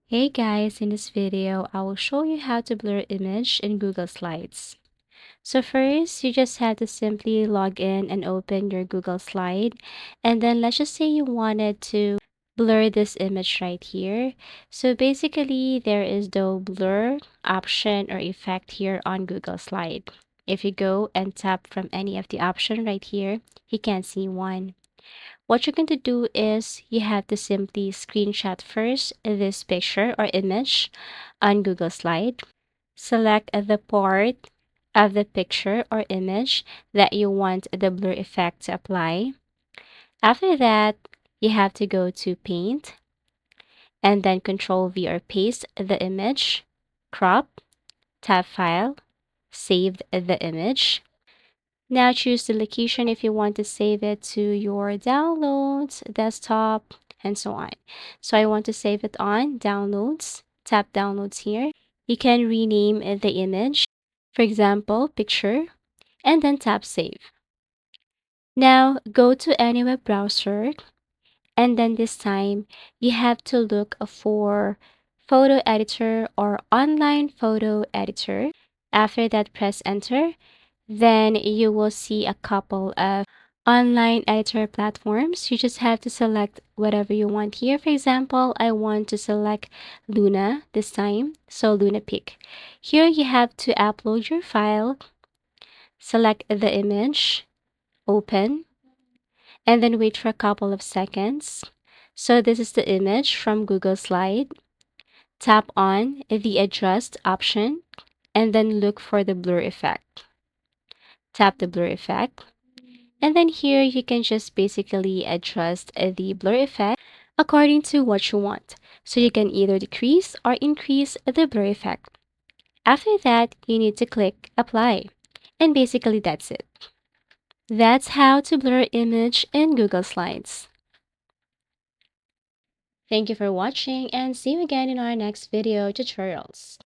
Hey guys, in this video, I will show you how to blur image in Google Slides. So first, you just have to simply log in and open your Google Slide. And then let's just say you wanted to blur this image right here. So basically, there is the blur option or effect here on Google Slide. If you go and tap from any of the option right here, you can see one. What you're going to do is you have to simply screenshot first this picture or image on Google Slide. Select the part of the picture or image that you want the blur effect to apply. After that, you have to go to Paint and then Control V or paste the image, crop, tap File, save the image. Now choose the location if you want to save it to your downloads, desktop, and so on. So I want to save it on downloads. Tap downloads here. You can rename the image, for example, picture, and then tap save. Now go to any web browser, and then this time you have to look for photo editor or online photo editor. After that, press enter. Then you will see a couple of online editor platforms. You just have to select whatever you want here. For example, I want to select Luna this time, so Luna Pic. Here you have to upload your file, select the image, open, and then wait for a couple of seconds. So this is the image from Google Slide. Tap on the adjust option and then look for the blur effect. Tap the blur effect. And then here you can just basically adjust the blur effect according to what you want. So you can either decrease or increase the blur effect. After that, you need to click apply. And basically that's it. That's how to blur image in Google Slides. Thank you for watching and see you again in our next video tutorials.